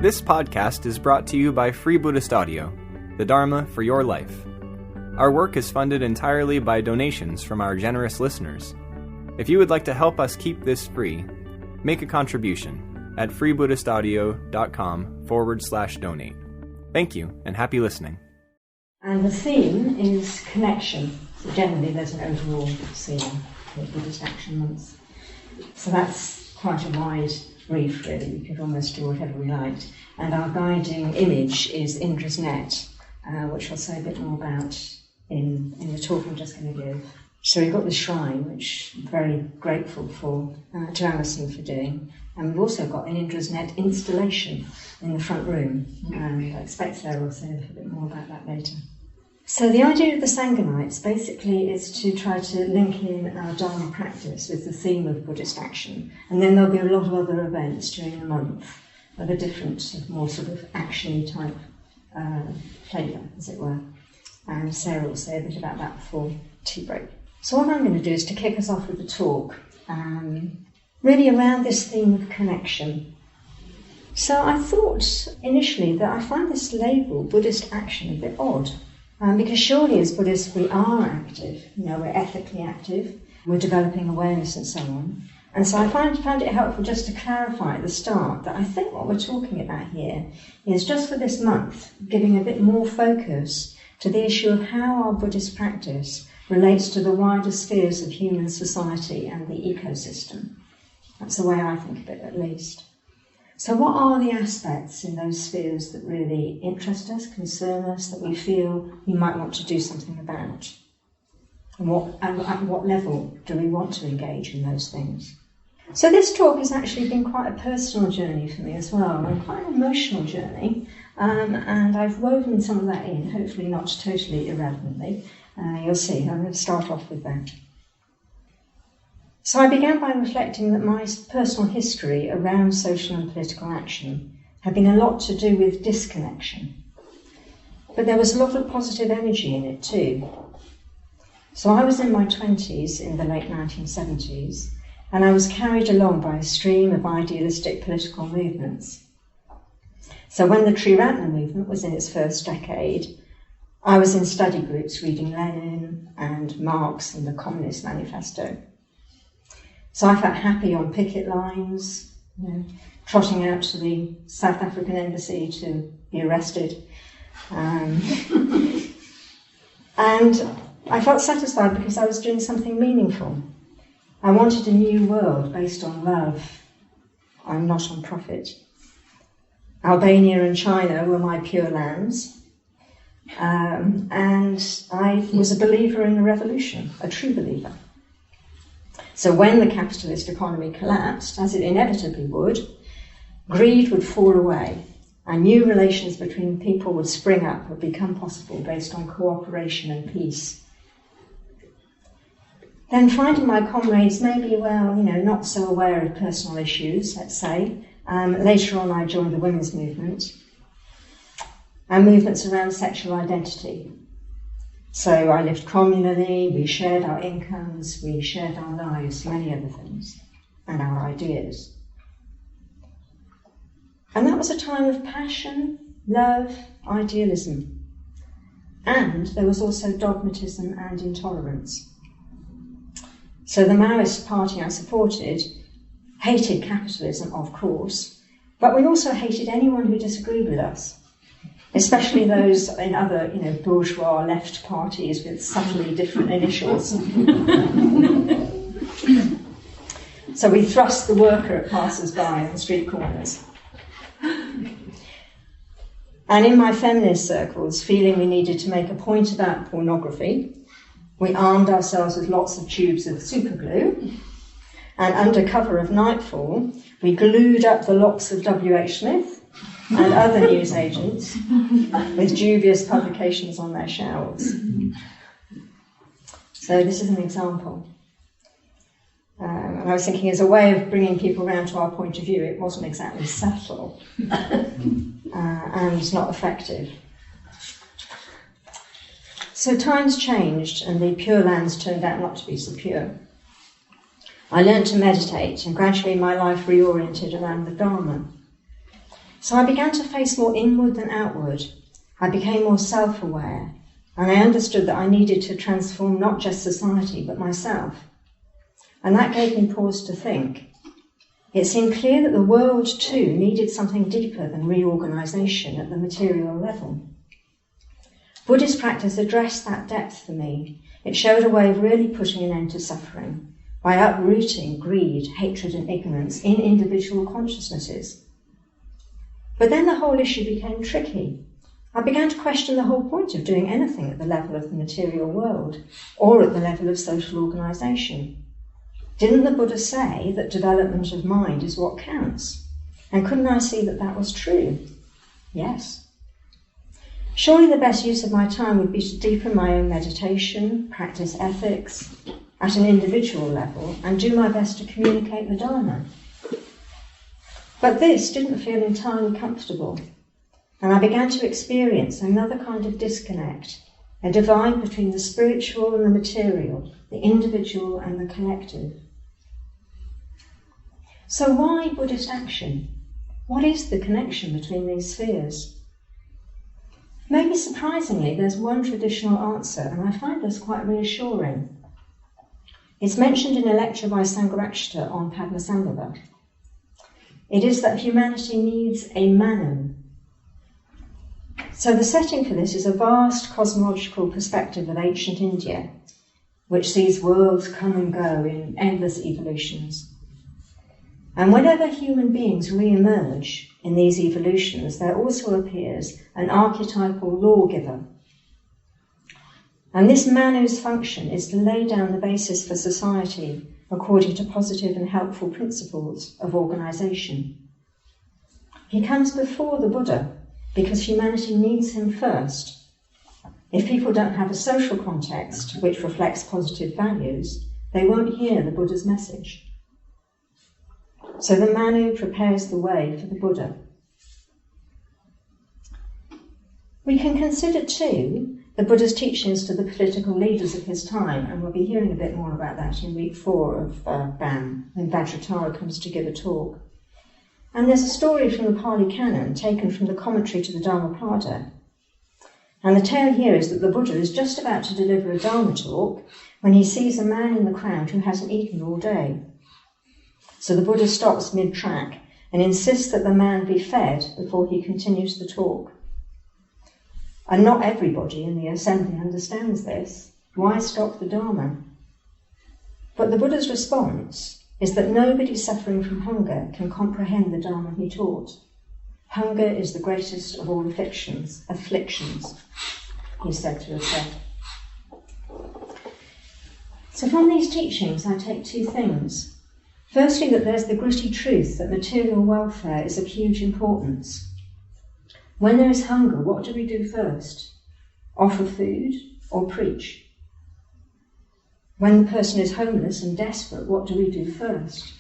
This podcast is brought to you by Free Buddhist Audio, the Dharma for your life. Our work is funded entirely by donations from our generous listeners. If you would like to help us keep this free, make a contribution at freebuddhistaudio.com/donate. Thank you, and happy listening. And the theme is connection. So generally there's an overall theme with Buddhist Action Months. So that's quite a wide brief, really. We could almost do whatever we liked. And our guiding image is Indra's net, which I'll say a bit more about in the talk I'm just going to give. So we've got the shrine, which I'm very grateful to Alison for doing. And we've also got an Indra's net installation in the front room. And I expect Sarah will say a little bit more about that later. So the idea of the Sangha Nights basically is to try to link in our Dharma practice with the theme of Buddhist action. And then there'll be a lot of other events during the month of a different, more sort of action-y type flavour, as it were. And Sarah will say a bit about that before tea break. So what I'm going to do is to kick us off with the talk, really around this theme of connection. So I thought initially that I find this label, Buddhist action, a bit odd. Because surely as Buddhists we are active, we're ethically active, we're developing awareness and so on. And so I found it helpful just to clarify at the start that I think what we're talking about here is just for this month, giving a bit more focus to the issue of how our Buddhist practice relates to the wider spheres of human society and the ecosystem. That's the way I think of it, at least. So what are the aspects in those spheres that really interest us, concern us, that we feel we might want to do something about? And at what level do we want to engage in those things? So this talk has actually been quite a personal journey for me as well, and quite an emotional journey. And I've woven some of that in, hopefully not totally irrelevantly. You'll see, I'm going to start off with that. So I began by reflecting that my personal history around social and political action had been a lot to do with disconnection. But there was a lot of positive energy in it too. So I was in my 20s in the late 1970s, and I was carried along by a stream of idealistic political movements. So when the Triratna movement was in its first decade, I was in study groups reading Lenin and Marx and the Communist Manifesto. So I felt happy on picket lines, trotting out to the South African embassy to be arrested. And I felt satisfied because I was doing something meaningful. I wanted a new world based on love. I'm not on profit. Albania and China were my pure lands. And I was a believer in the revolution, a true believer. So when the capitalist economy collapsed, as it inevitably would, greed would fall away and new relations between people would spring up, would become possible based on cooperation and peace. Then finding my comrades maybe, not so aware of personal issues, let's say. Later on I joined the women's movement and movements around sexual identity. So I lived communally, we shared our incomes, we shared our lives, many other things, and our ideas. And that was a time of passion, love, idealism. And there was also dogmatism and intolerance. So the Maoist party I supported hated capitalism, of course, but we also hated anyone who disagreed with us. Especially those in other, bourgeois left parties with subtly different initials. So we thrust the worker at passers-by on the street corners. And in my feminist circles, feeling we needed to make a point about pornography, we armed ourselves with lots of tubes of superglue, and under cover of nightfall, we glued up the locks of W.H. Smith and other newsagents with dubious publications on their shelves. So this is an example. And I was thinking, as a way of bringing people around to our point of view, it wasn't exactly subtle and not effective. So times changed and the Pure Lands turned out not to be so pure. I learned to meditate and gradually my life reoriented around the Dharma. So I began to face more inward than outward. I became more self-aware, and I understood that I needed to transform not just society, but myself. And that gave me pause to think. It seemed clear that the world, too, needed something deeper than reorganisation at the material level. Buddhist practice addressed that depth for me. It showed a way of really putting an end to suffering by uprooting greed, hatred and ignorance in individual consciousnesses. But then the whole issue became tricky. I began to question the whole point of doing anything at the level of the material world or at the level of social organisation. Didn't the Buddha say that development of mind is what counts? And couldn't I see that that was true? Yes. Surely the best use of my time would be to deepen my own meditation, practice ethics at an individual level, and do my best to communicate the Dharma. But this didn't feel entirely comfortable, and I began to experience another kind of disconnect, a divide between the spiritual and the material, the individual and the collective. So why Buddhist action? What is the connection between these spheres? Maybe surprisingly, there's one traditional answer, and I find this quite reassuring. It's mentioned in a lecture by Sangharakshita on Padmasambhava. It is that humanity needs a Manu. So the setting for this is a vast cosmological perspective of ancient India, which sees worlds come and go in endless evolutions. And whenever human beings re-emerge in these evolutions, there also appears an archetypal lawgiver. And this Manu's function is to lay down the basis for society according to positive and helpful principles of organisation. He comes before the Buddha because humanity needs him first. If people don't have a social context which reflects positive values, they won't hear the Buddha's message. So the Manu prepares the way for the Buddha. We can consider too the Buddha's teachings to the political leaders of his time, and we'll be hearing a bit more about that in week 4 of BAM, when Vajratara comes to give a talk. And there's a story from the Pali Canon taken from the commentary to the Dhammapada. And the tale here is that the Buddha is just about to deliver a Dharma talk when he sees a man in the crowd who hasn't eaten all day. So the Buddha stops mid-track and insists that the man be fed before he continues the talk. And not everybody in the assembly understands this. Why stop the Dharma? But the Buddha's response is that nobody suffering from hunger can comprehend the Dharma he taught. Hunger is the greatest of all afflictions, he's said to have said. So from these teachings I take 2 things. Firstly, that there's the gritty truth that material welfare is of huge importance. When there is hunger, what do we do first? Offer food or preach? When the person is homeless and desperate, what do we do first?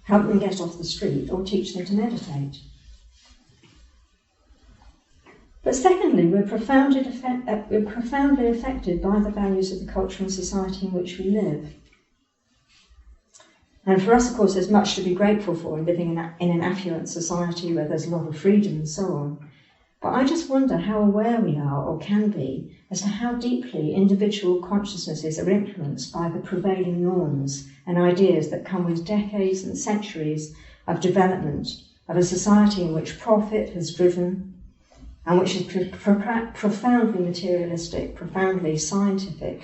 Help them get off the street or teach them to meditate? But secondly, we're profoundly affected by the values of the culture and society in which we live. And for us, of course, there's much to be grateful for in living in an affluent society where there's a lot of freedom and so on. But I just wonder how aware we are, or can be, as to how deeply individual consciousnesses are influenced by the prevailing norms and ideas that come with decades and centuries of development of a society in which profit has driven and which is profoundly materialistic, profoundly scientific,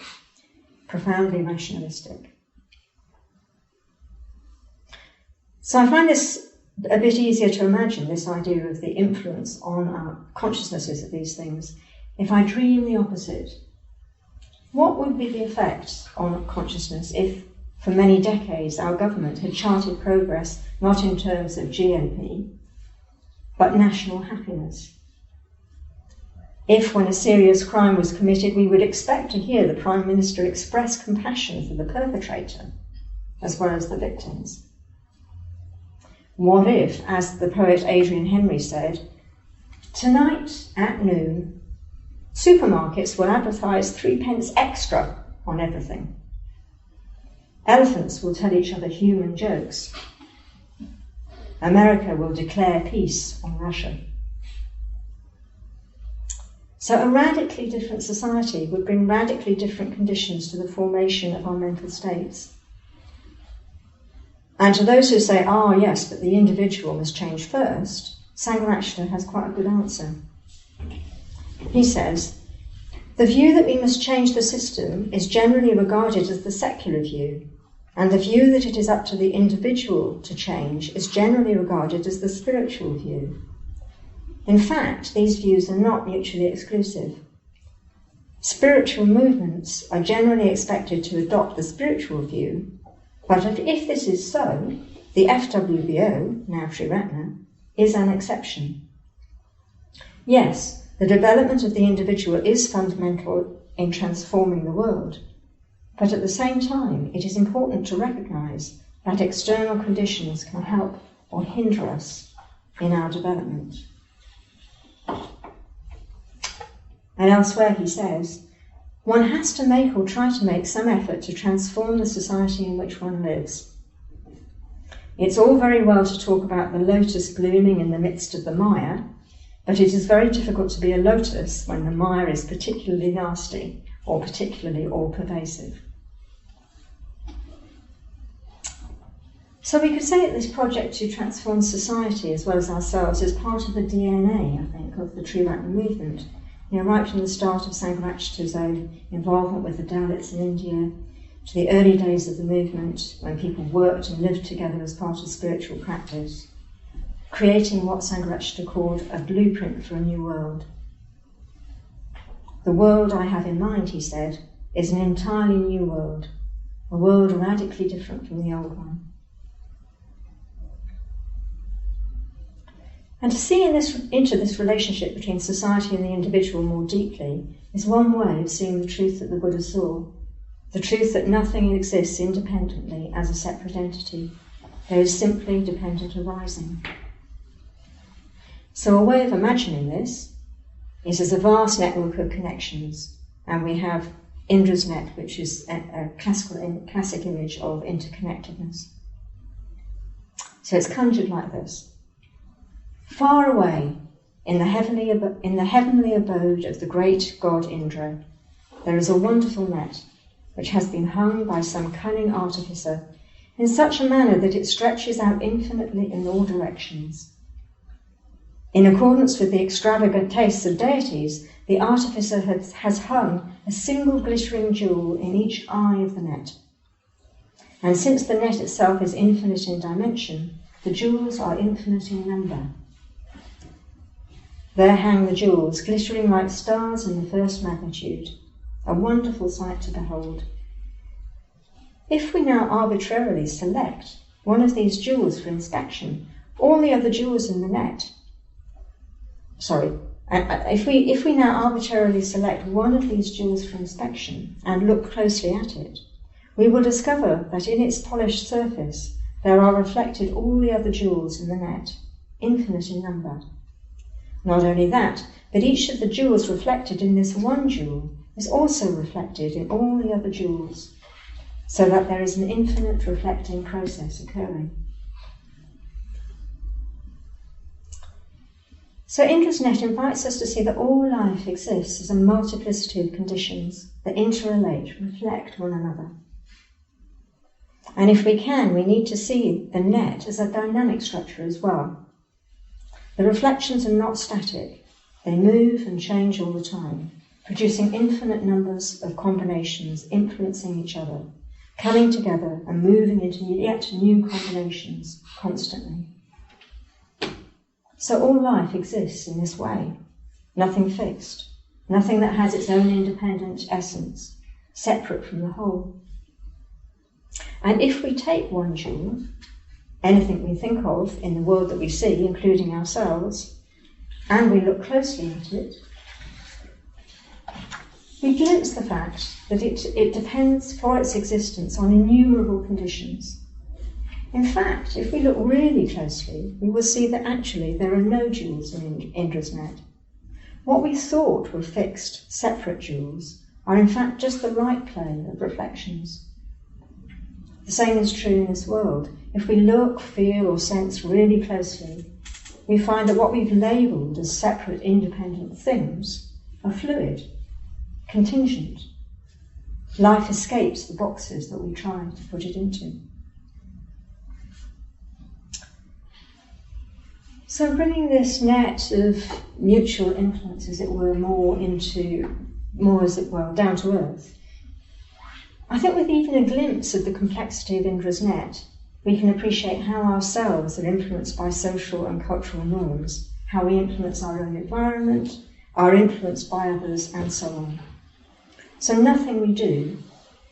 profoundly rationalistic. So I find this a bit easier to imagine, this idea of the influence on our consciousnesses of these things, if I dream the opposite. What would be the effect on consciousness if, for many decades, our government had charted progress not in terms of GNP, but national happiness? If, when a serious crime was committed, we would expect to hear the Prime Minister express compassion for the perpetrator, as well as the victims. What if, as the poet Adrian Henry said, tonight at noon, supermarkets will advertise 3p extra on everything. Elephants will tell each other human jokes. America will declare peace on Russia. So a radically different society would bring radically different conditions to the formation of our mental states. And to those who say, yes, but the individual must change first, Sangharakshita has quite a good answer. He says, the view that we must change the system is generally regarded as the secular view, and the view that it is up to the individual to change is generally regarded as the spiritual view. In fact, these views are not mutually exclusive. Spiritual movements are generally expected to adopt the spiritual view, but if this is so, the FWBO, now Triratna, is an exception. Yes, the development of the individual is fundamental in transforming the world, but at the same time, it is important to recognise that external conditions can help or hinder us in our development. And elsewhere he says, one has to make or try to make some effort to transform the society in which one lives. It's all very well to talk about the lotus blooming in the midst of the mire, but it is very difficult to be a lotus when the mire is particularly nasty or particularly all-pervasive. So we could say that this project to transform society as well as ourselves is part of the DNA, I think, of the Triratna movement. Right from the start of Sangharakshita's own involvement with the Dalits in India, to the early days of the movement when people worked and lived together as part of spiritual practice, creating what Sangharakshita called a blueprint for a new world. The world I have in mind, he said, is an entirely new world, a world radically different from the old one. And to see into this relationship between society and the individual more deeply is one way of seeing the truth that the Buddha saw, the truth that nothing exists independently as a separate entity. There is simply dependent arising. So a way of imagining this is as a vast network of connections, and we have Indra's net, which is a classic image of interconnectedness. So it's conjured like this. Far away, in the heavenly abode of the great god Indra, there is a wonderful net which has been hung by some cunning artificer in such a manner that it stretches out infinitely in all directions. In accordance with the extravagant tastes of deities, the artificer has hung a single glittering jewel in each eye of the net. And since the net itself is infinite in dimension, the jewels are infinite in number. There hang the jewels, glittering like stars in the first magnitude, a wonderful sight to behold. If we now arbitrarily select one of these jewels for inspection, all the other jewels in the net, if we now arbitrarily select one of these jewels for inspection and look closely at it, we will discover that in its polished surface there are reflected all the other jewels in the net, infinite in number. Not only that, but each of the jewels reflected in this one jewel is also reflected in all the other jewels, so that there is an infinite reflecting process occurring. So Indra's net invites us to see that all life exists as a multiplicity of conditions that interrelate, reflect one another. And if we can, we need to see the net as a dynamic structure as well. The reflections are not static. They move and change all the time, producing infinite numbers of combinations influencing each other, coming together and moving into yet new combinations constantly. So all life exists in this way, nothing fixed, nothing that has its own independent essence, separate from the whole. And if we take one jewel, anything we think of in the world that we see, including ourselves, and we look closely at it, we glimpse the fact that it depends for its existence on innumerable conditions. In fact, if we look really closely, we will see that actually there are no jewels in Indra's net. What we thought were fixed, separate jewels are in fact just the right plane of reflections. The The same is true in this world. If we look, feel, or sense really closely, we find that what we've labelled as separate, independent things are fluid, contingent. Life escapes the boxes that we try to put it into. So bringing this net of mutual influence, as it were, down to earth, I think with even a glimpse of the complexity of Indra's net, we can appreciate how ourselves are influenced by social and cultural norms, how we influence our own environment, are influenced by others, and so on. So nothing we do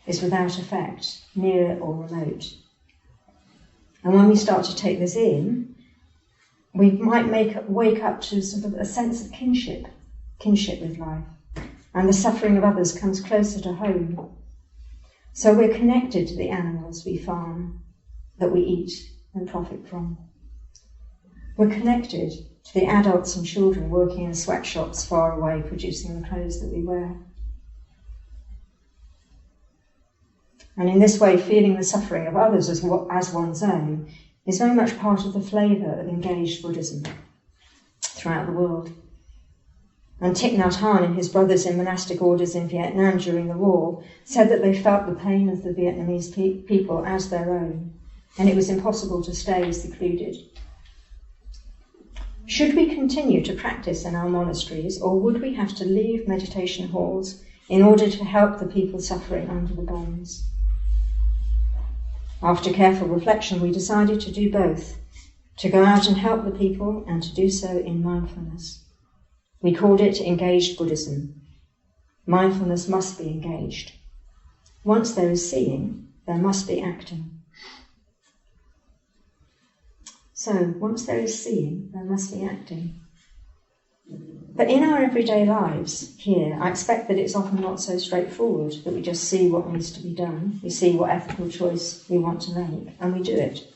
is without effect, near or remote. And when we start to take this in, we might wake up to sort of a sense of kinship with life, and the suffering of others comes closer to home. So we're connected to the animals we farm, that we eat and profit from. We're connected to the adults and children working in sweatshops far away, producing the clothes that we wear. And in this way, feeling the suffering of others as one's own is very much part of the flavour of engaged Buddhism throughout the world. And Thich Nhat Hanh and his brothers in monastic orders in Vietnam during the war said that they felt the pain of the Vietnamese people as their own, and it was impossible to stay secluded. Should we continue to practice in our monasteries, or would we have to leave meditation halls in order to help the people suffering under the bombs? After careful reflection, we decided to do both, to go out and help the people and to do so in mindfulness. We called it engaged Buddhism. Mindfulness must be engaged. Once there is seeing, there must be acting. So, once there is seeing, there must be acting. But in our everyday lives here, I expect that it's often not so straightforward, that we just see what needs to be done, we see what ethical choice we want to make, and we do it.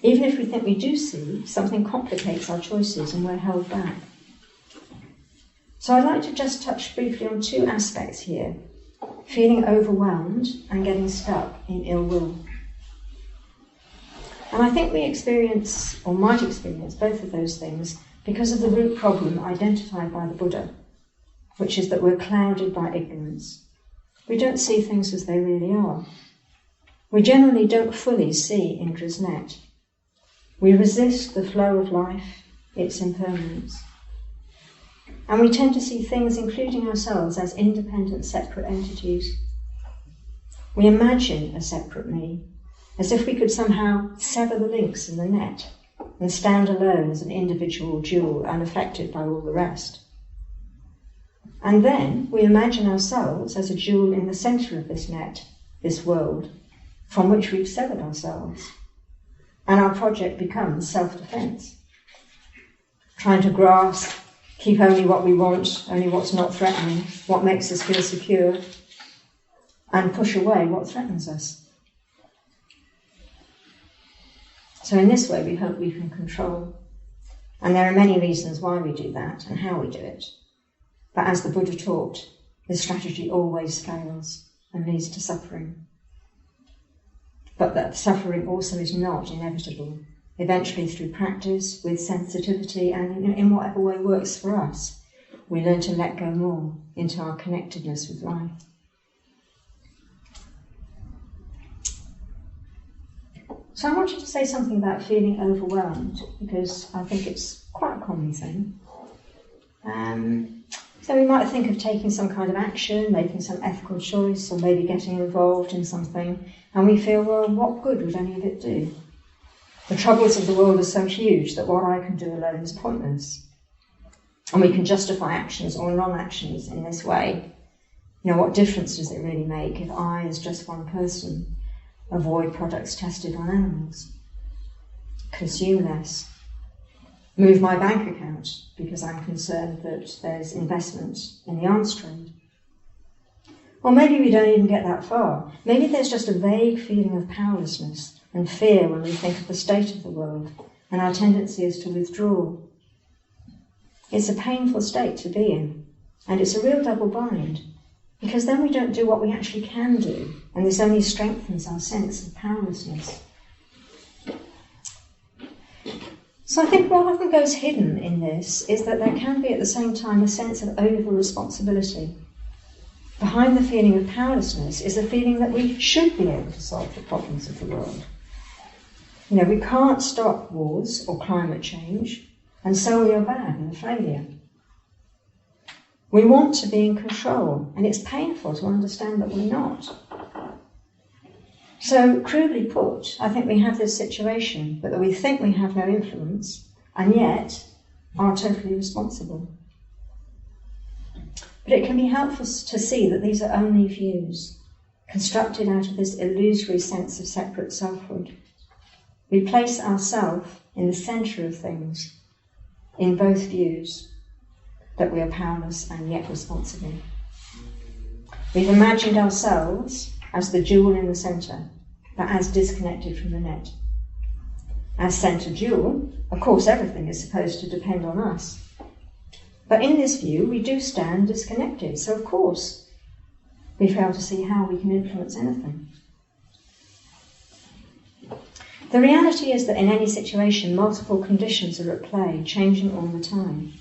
Even if we think we do see, something complicates our choices and we're held back. So I'd like to just touch briefly on two aspects here: feeling overwhelmed and getting stuck in ill will. And I think we experience, or might experience, both of those things because of the root problem identified by the Buddha, which is that we're clouded by ignorance. We don't see things as they really are. We generally don't fully see Indra's net. We resist the flow of life, its impermanence. And we tend to see things, including ourselves, as independent, separate entities. We imagine a separate me, as if we could somehow sever the links in the net and stand alone as an individual jewel, unaffected by all the rest. And then we imagine ourselves as a jewel in the centre of this net, this world, from which we've severed ourselves. And our project becomes self-defence, trying to grasp, keep only what we want, only what's not threatening, what makes us feel secure, and push away what threatens us. So in this way, we hope we can control. And there are many reasons why we do that and how we do it. But as the Buddha taught, this strategy always fails and leads to suffering. But that suffering also is not inevitable. Eventually, through practice, with sensitivity, and in whatever way works for us, we learn to let go more into our connectedness with life. So I wanted to say something about feeling overwhelmed, because I think it's quite a common thing. So we might think of taking some kind of action, making some ethical choice, or maybe getting involved in something, and we feel, well, what good would any of it do? The troubles of the world are so huge that what I can do alone is pointless. And we can justify actions or non-actions in this way. What difference does it really make if I, as just one person, avoid products tested on animals, consume less, move my bank account because I'm concerned that there's investment in the arms trade? Or maybe we don't even get that far. Maybe there's just a vague feeling of powerlessness and fear when we think of the state of the world, and our tendency is to withdraw. It's a painful state to be in, and it's a real double bind, because then we don't do what we actually can do, And this only strengthens our sense of powerlessness. So I think what often goes hidden in this is that there can be at the same time a sense of over-responsibility. Behind the feeling of powerlessness is a feeling that we should be able to solve the problems of the world. You know, we can't stop wars or climate change, and so we are bad and a failure. We want to be in control, and it's painful to understand that we're not. So, crudely put, I think we have this situation that we think we have no influence, and yet are totally responsible. But it can be helpful to see that these are only views, constructed out of this illusory sense of separate selfhood. We place ourselves in the centre of things, in both views, that we are powerless and yet responsible. We've imagined ourselves as the jewel in the centre, but as disconnected from the net. As centre jewel, of course everything is supposed to depend on us. But in this view, we do stand disconnected, so of course we fail to see how we can influence anything. The reality is that in any situation, multiple conditions are at play, changing all the time.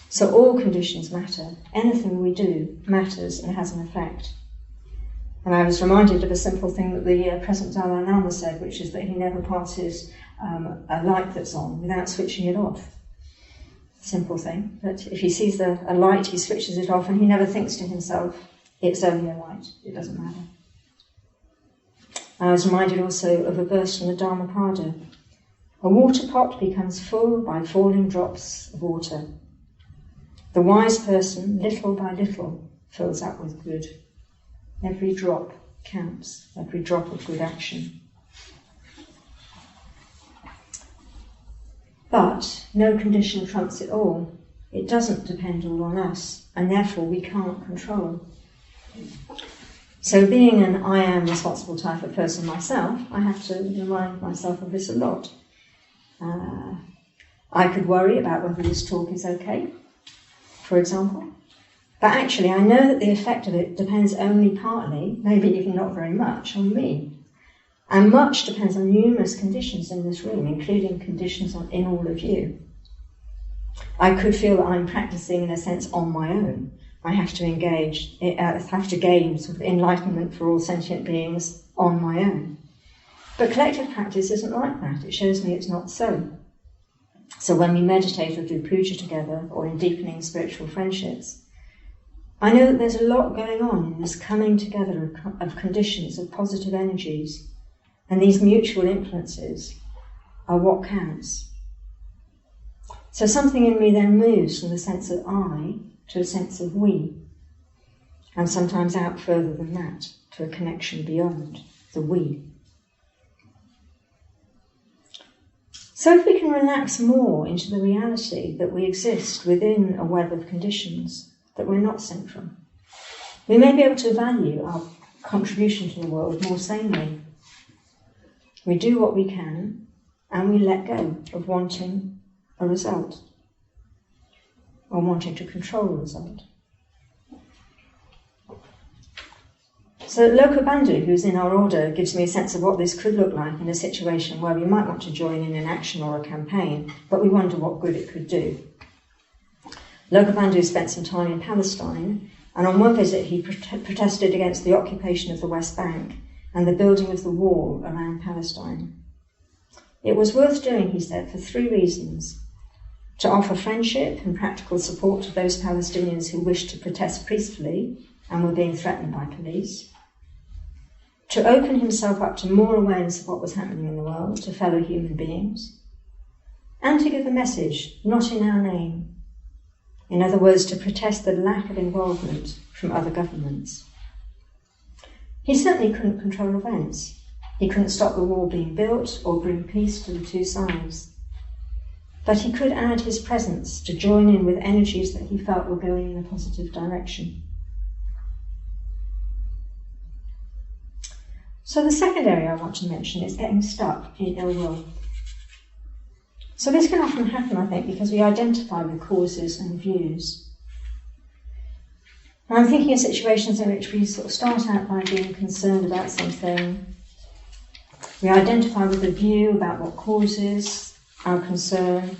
So all conditions matter. Anything we do matters and has an effect. And I was reminded of a simple thing that the present Dalai Lama said, which is that he never passes a light that's on without switching it off. Simple thing, but if he sees a light, he switches it off, and he never thinks to himself, it's only a light, it doesn't matter. I was reminded also of a verse from the Dhammapada. A water pot becomes full by falling drops of water. The wise person, little by little, fills up with good. Every drop counts, every drop of good action. But no condition trumps it all. It doesn't depend all on us, and therefore we can't control. So being an I am responsible type of person myself, I have to remind myself of this a lot. I could worry about whether this talk is okay, for example. But actually I know that the effect of it depends only partly, maybe even not very much, on me. And much depends on numerous conditions in this room, including conditions in all of you. I could feel that I'm practicing, in a sense, on my own. I have to gain sort of enlightenment for all sentient beings on my own. But collective practice isn't like that. It shows me it's not so. So when we meditate or do puja together, or in deepening spiritual friendships, I know that there's a lot going on in this coming together of conditions, of positive energies, and these mutual influences are what counts. So something in me then moves from the sense of I to a sense of we, and sometimes out further than that, to a connection beyond the we. So if we can relax more into the reality that we exist within a web of conditions, that we're not central, we may be able to value our contribution to the world more sanely. We do what we can, and we let go of wanting a result, or wanting to control a result. So Lokabandhu, who's in our order, gives me a sense of what this could look like in a situation where we might want to join in an action or a campaign, but we wonder what good it could do. Lokabandhu spent some time in Palestine, and on one visit he protested against the occupation of the West Bank and the building of the wall around Palestine. It was worth doing, he said, for 3 reasons: to offer friendship and practical support to those Palestinians who wished to protest peacefully and were being threatened by police, to open himself up to more awareness of what was happening in the world to fellow human beings, and to give a message, not in our name. In other words, to protest the lack of involvement from other governments. He certainly couldn't control events. He couldn't stop the wall being built or bring peace to the 2 sides. But he could add his presence to join in with energies that he felt were going in a positive direction. So the second area I want to mention is getting stuck in ill will. So this can often happen, I think, because we identify with causes and views. And I'm thinking of situations in which we sort of start out by being concerned about something. We identify with a view about what causes our concern,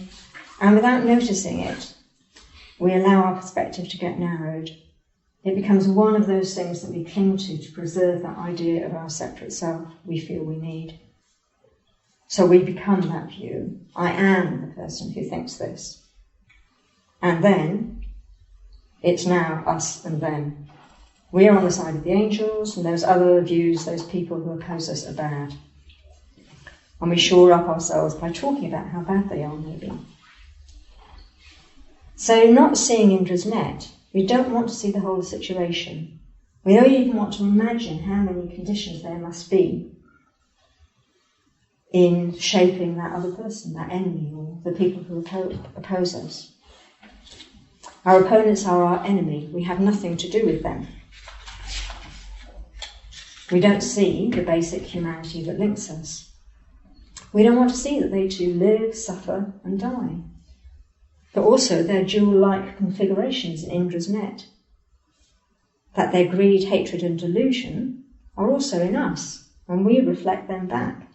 and without noticing it, we allow our perspective to get narrowed. It becomes one of those things that we cling to preserve that idea of our separate self we feel we need. So we become that view. I am the person who thinks this. And then it's now us and them. We are on the side of the angels, and those other views, those people who oppose us, are bad. And we shore up ourselves by talking about how bad they are, maybe. So not seeing Indra's net, we don't want to see the whole situation. We don't even want to imagine how many conditions there must be in shaping that other person, that enemy, or the people who oppose us. Our opponents are our enemy. We have nothing to do with them. We don't see the basic humanity that links us. We don't want to see that they too live, suffer, and die. But also their dual-like configurations in Indra's net. That their greed, hatred, and delusion are also in us, and we reflect them back.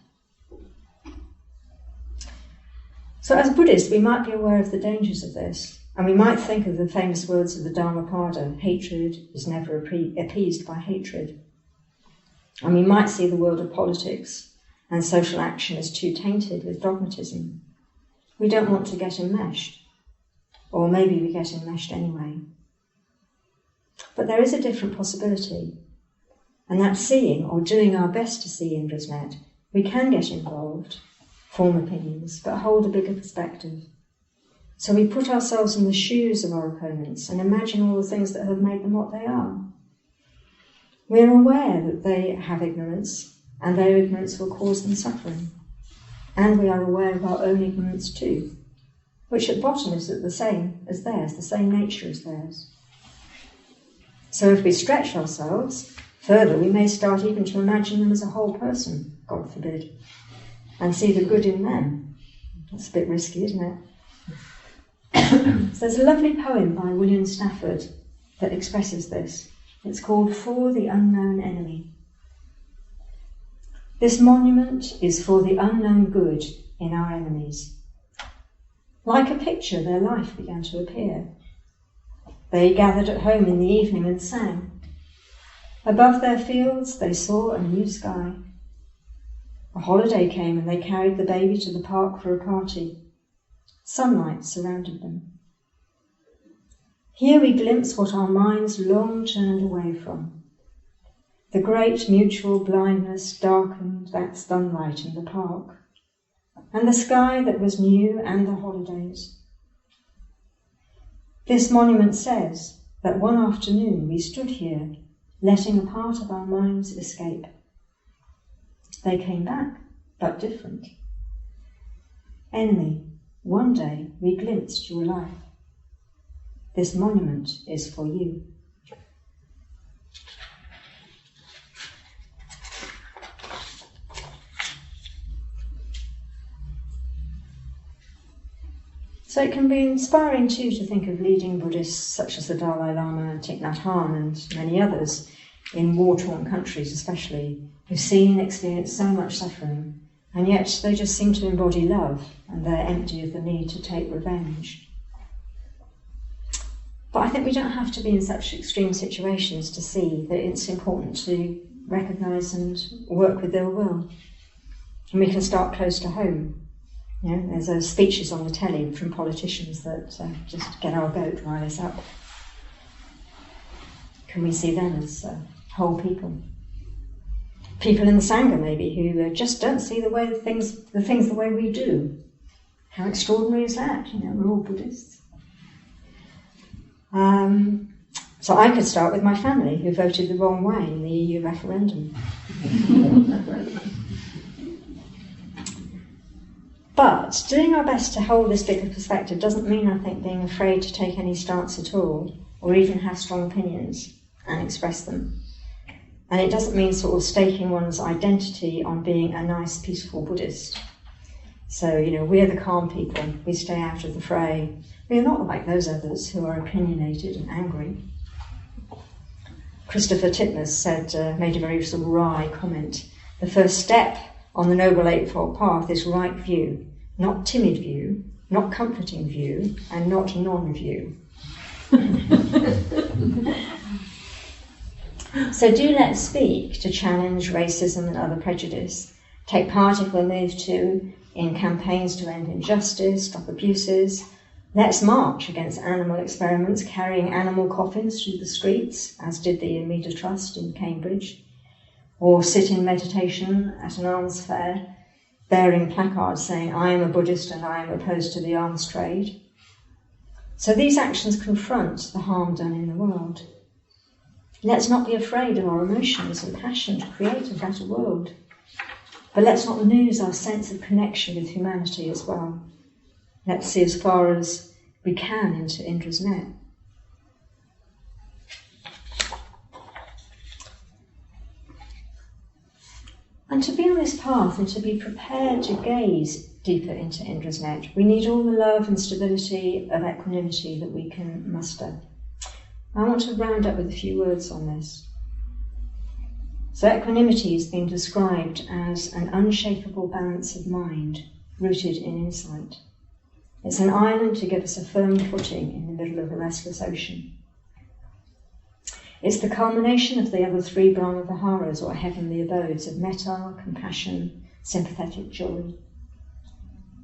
So as Buddhists, we might be aware of the dangers of this, and we might think of the famous words of the Dhammapada, hatred is never appeased by hatred. And we might see the world of politics and social action as too tainted with dogmatism. We don't want to get enmeshed, or maybe we get enmeshed anyway. But there is a different possibility, and that's seeing, or doing our best to see Indra's net. We can get involved, form opinions, but hold a bigger perspective. So we put ourselves in the shoes of our opponents and imagine all the things that have made them what they are. We're aware that they have ignorance, and their ignorance will cause them suffering. And we are aware of our own ignorance too, which at bottom is the same as theirs, the same nature as theirs. So if we stretch ourselves further, we may start even to imagine them as a whole person, God forbid, and see the good in them. That's a bit risky, isn't it? So there's a lovely poem by William Stafford that expresses this. It's called For the Unknown Enemy. This monument is for the unknown good in our enemies. Like a picture, their life began to appear. They gathered at home in the evening and sang. Above their fields they saw a new sky. A holiday came and they carried the baby to the park for a party. Sunlight surrounded them. Here we glimpse what our minds long turned away from. The great mutual blindness darkened that sunlight in the park, and the sky that was new and the holidays. This monument says that one afternoon we stood here, letting a part of our minds escape. They came back, but different. Enemy, one day we glimpsed your life. This monument is for you. So it can be inspiring too to think of leading Buddhists such as the Dalai Lama, Thich Nhat Hanh and many others in war-torn countries especially, who've seen and experienced so much suffering, and yet they just seem to embody love and they're empty of the need to take revenge. But I think we don't have to be in such extreme situations to see that it's important to recognise and work with ill will. And we can start close to home. You know, there's those speeches on the telly from politicians that just get our goat, rile us up. Can we see them as whole people? People in the Sangha maybe who just don't see the things the way we do. How extraordinary is that? You know, we're all Buddhists. So I could start with my family who voted the wrong way in the EU referendum. But doing our best to hold this bigger perspective doesn't mean, I think, being afraid to take any stance at all, or even have strong opinions and express them. And it doesn't mean sort of staking one's identity on being a nice, peaceful Buddhist. So, you know, we're the calm people, we stay out of the fray. We are not like those others who are opinionated and angry. Christopher Titmuss made a very sort of wry comment. The first step on the Noble Eightfold Path is right view, not timid view, not comforting view, and not non-view. So do let's speak to challenge racism and other prejudice. Take part if we're moved to in campaigns to end injustice, stop abuses. Let's march against animal experiments, carrying animal coffins through the streets, as did the Amida Trust in Cambridge. Or sit in meditation at an alms fair, bearing placards saying, I am a Buddhist and I am opposed to the arms trade. So these actions confront the harm done in the world. Let's not be afraid of our emotions and passion to create a better world. But let's not lose our sense of connection with humanity as well. Let's see as far as we can into Indra's net. And to be on this path and to be prepared to gaze deeper into Indra's net, we need all the love and stability of equanimity that we can muster. I want to round up with a few words on this. So equanimity has been described as an unshakable balance of mind rooted in insight. It's an island to give us a firm footing in the middle of a restless ocean. It's the culmination of the other three Brahma Viharas, or heavenly abodes, of metta, compassion, sympathetic joy.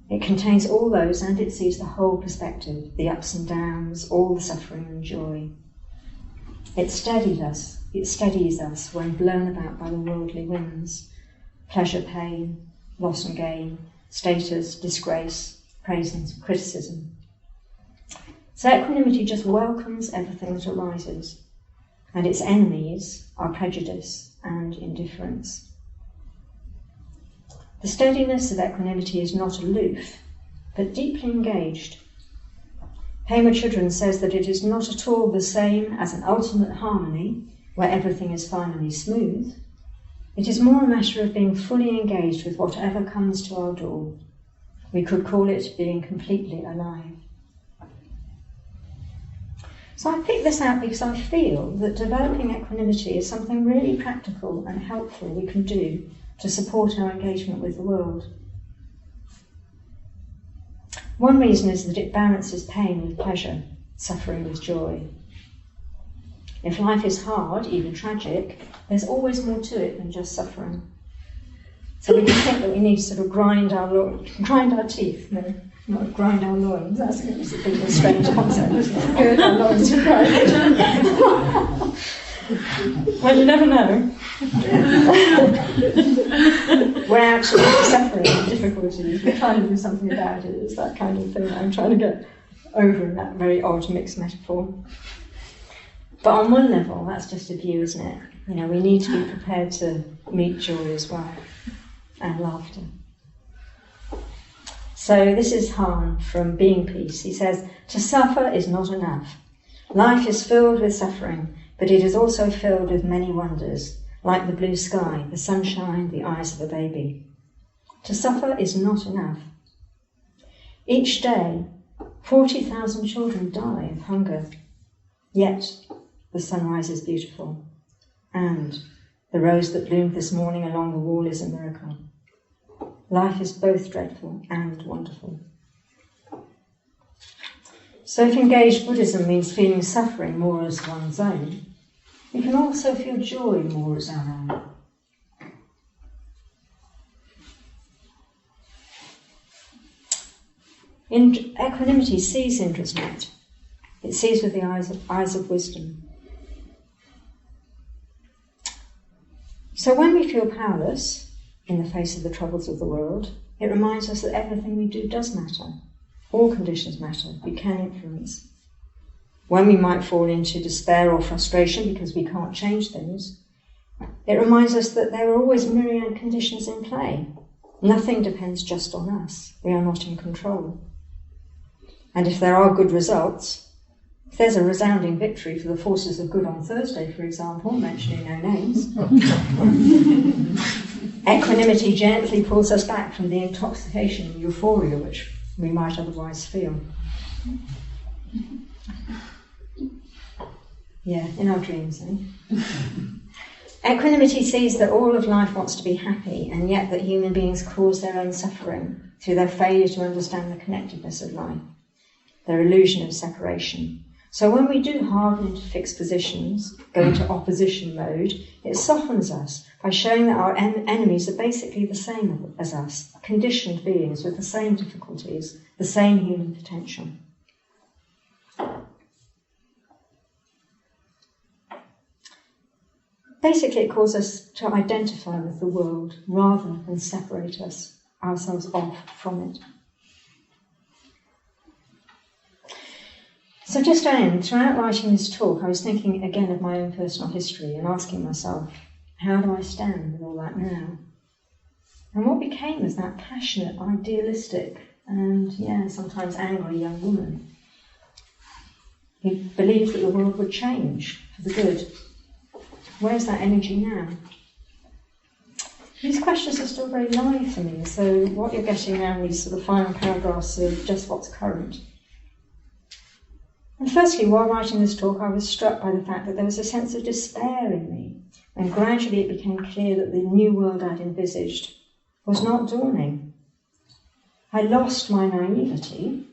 It contains all those, and it sees the whole perspective, the ups and downs, all the suffering and joy. It steadies us when blown about by the worldly winds, pleasure, pain, loss and gain, status, disgrace, praise and criticism. So equanimity just welcomes everything that arises, and its enemies are prejudice and indifference. The steadiness of equanimity is not aloof, but deeply engaged. Pema Chodron says that it is not at all the same as an ultimate harmony, where everything is finally smooth. It is more a matter of being fully engaged with whatever comes to our door. We could call it being completely alive. So I picked this out because I feel that developing equanimity is something really practical and helpful we can do to support our engagement with the world. One reason is that it balances pain with pleasure, suffering with joy. If life is hard, even tragic, there's always more to it than just suffering. So we can think that we need to sort of grind our teeth, no, not grind our loins. That's a bit of a strange concept, isn't it? Good, our loins are grind. Well, you never know. We're actually suffering and difficulties. We're trying to do something about it. It's that kind of thing I'm trying to get over in that very odd mixed metaphor. But on one level, that's just a view, isn't it? You know, we need to be prepared to meet joy as well, and laughter. So this is Han from Being Peace. He says, to suffer is not enough. Life is filled with suffering, but it is also filled with many wonders, like the blue sky, the sunshine, the eyes of a baby. To suffer is not enough. Each day, 40,000 children die of hunger, yet the sunrise is beautiful, and the rose that bloomed this morning along the wall is a miracle. Life is both dreadful and wonderful. So if engaged Buddhism means feeling suffering more as one's own, we can also feel joy more as our own. Equanimity sees Indra's net. It sees with the eyes of wisdom. So when we feel powerless in the face of the troubles of the world, it reminds us that everything we do does matter. All conditions matter. We can influence. When we might fall into despair or frustration because we can't change things, it reminds us that there are always myriad conditions in play. Nothing depends just on us. We are not in control. And if there are good results, if there's a resounding victory for the forces of good on Thursday, for example, mentioning no names, equanimity gently pulls us back from the intoxication and euphoria which we might otherwise feel. Yeah, in our dreams, eh? Equanimity sees that all of life wants to be happy, and yet that human beings cause their own suffering through their failure to understand the connectedness of life, their illusion of separation. So when we do harden into fixed positions, go into opposition mode, it softens us by showing that our enemies are basically the same as us, conditioned beings with the same difficulties, the same human potential. Basically, it calls us to identify with the world rather than separate ourselves off from it. So just to end, throughout writing this talk, I was thinking again of my own personal history and asking myself, how do I stand with all that now? And what became of that passionate, idealistic, and sometimes angry young woman who believed that the world would change for the good? Where's that energy now? These questions are still very live for me, so what you're getting now in these sort of final paragraphs are just what's current. And firstly, while writing this talk, I was struck by the fact that there was a sense of despair in me, and gradually it became clear that the new world I'd envisaged was not dawning. I lost my naivety,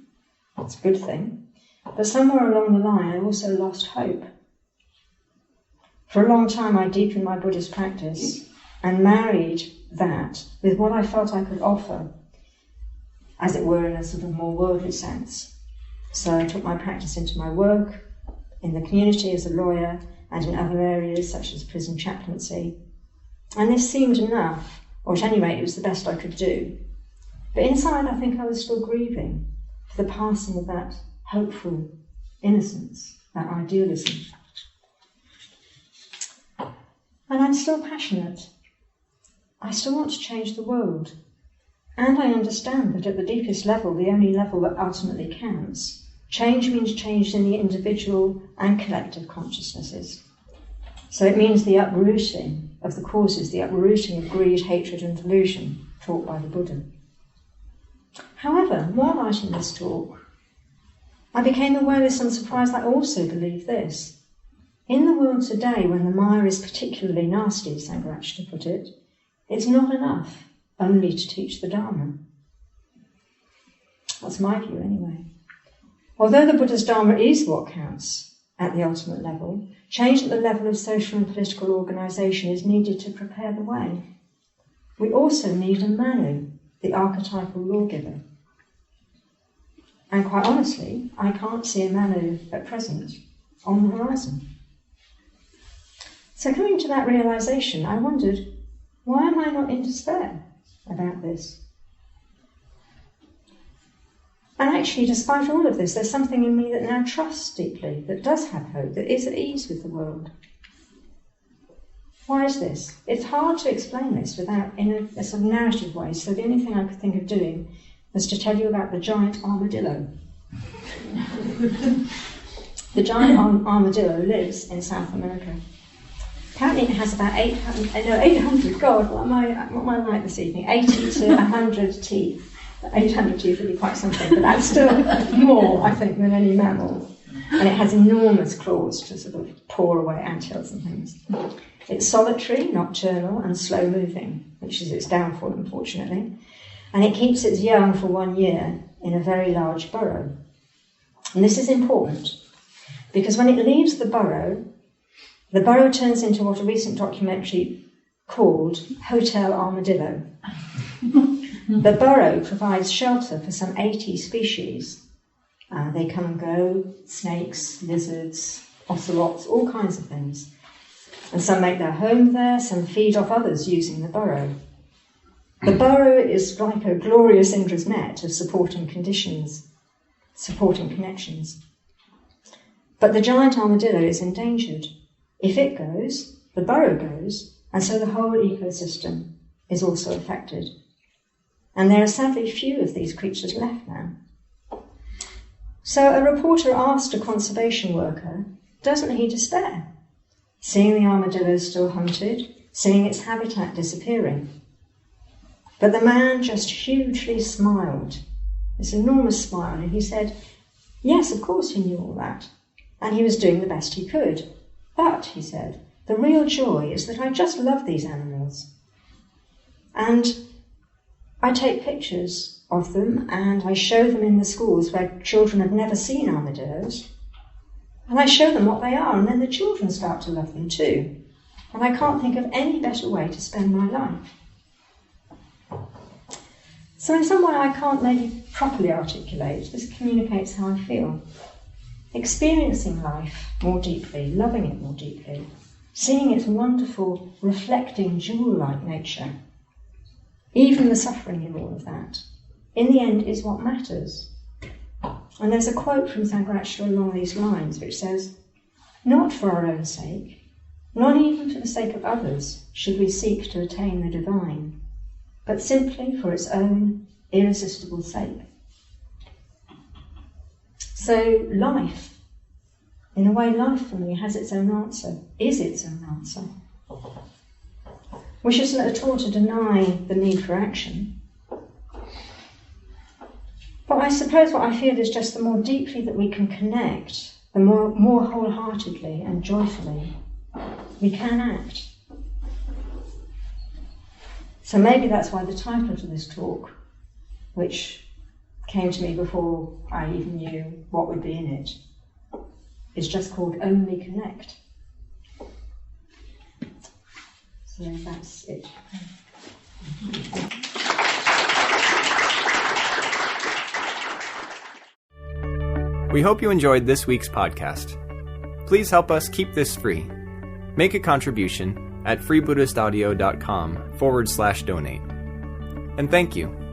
that's a good thing, but somewhere along the line I also lost hope. For a long time I deepened my Buddhist practice and married that with what I felt I could offer, as it were in a sort of more worldly sense. So I took my practice into my work, in the community as a lawyer, and in other areas such as prison chaplaincy. And this seemed enough, or at any rate it was the best I could do. But inside I think I was still grieving for the passing of that hopeful innocence, that idealism. And I'm still passionate. I still want to change the world. And I understand that at the deepest level, the only level that ultimately counts, change means change in the individual and collective consciousnesses. So it means the uprooting of the causes, the uprooting of greed, hatred and delusion taught by the Buddha. However, while writing this talk, I became aware with some surprise that I also believe this. In the world today, when the mire is particularly nasty, as Sangharakshita put it, it's not enough only to teach the Dharma. That's my view anyway. Although the Buddha's Dharma is what counts at the ultimate level, change at the level of social and political organisation is needed to prepare the way. We also need a Manu, the archetypal lawgiver. And quite honestly, I can't see a Manu at present on the horizon. So coming to that realisation, I wondered, why am I not in despair about this? And actually, despite all of this, there's something in me that now trusts deeply, that does have hope, that is at ease with the world. Why is this? It's hard to explain this without in a sort of narrative way, so the only thing I could think of doing was to tell you about the giant armadillo. The giant armadillo lives in South America. Apparently it has about 800, God, what am I like this evening? 80 to 100 teeth. 800 teeth would be quite something, but that's still more, I think, than any mammal. And it has enormous claws to sort of paw away anthills and things. It's solitary, nocturnal, and slow-moving, which is its downfall, unfortunately. And it keeps its young for 1 year in a very large burrow. And this is important, because when it leaves the burrow turns into what a recent documentary called Hotel Armadillo. The burrow provides shelter for some 80 species. They come and go, snakes, lizards, ocelots, all kinds of things. And some make their home there, some feed off others using the burrow. The burrow is like a glorious Indra's net of supporting connections. But the giant armadillo is endangered. If it goes, the burrow goes, and so the whole ecosystem is also affected. And there are sadly few of these creatures left now. So a reporter asked a conservation worker, doesn't he despair, seeing the armadillo still hunted, seeing its habitat disappearing? But the man just hugely smiled, this enormous smile, and he said, yes, of course he knew all that. and he was doing the best he could. But, he said, the real joy is that I just love these animals. And I take pictures of them and I show them in the schools where children have never seen armadillos. And I show them what they are, and then the children start to love them too. And I can't think of any better way to spend my life. So in some way I can't maybe properly articulate, this communicates how I feel. Experiencing life more deeply, loving it more deeply, seeing its wonderful, reflecting, jewel-like nature, even the suffering in all of that, in the end is what matters. And there's a quote from Sangharakshita along these lines which says, "Not for our own sake, not even for the sake of others, should we seek to attain the divine, but simply for its own irresistible sake." So life, in a way, life for me has its own answer, is its own answer, which isn't at all to deny the need for action. But I suppose what I feel is just the more deeply that we can connect, the more wholeheartedly and joyfully we can act. So maybe that's why the title to this talk, which came to me before I even knew what would be in it, is just called Only Connect. So that's it. We hope you enjoyed this week's podcast. Please help us keep this free. Make a contribution at freebuddhistaudio.com/donate. And thank you.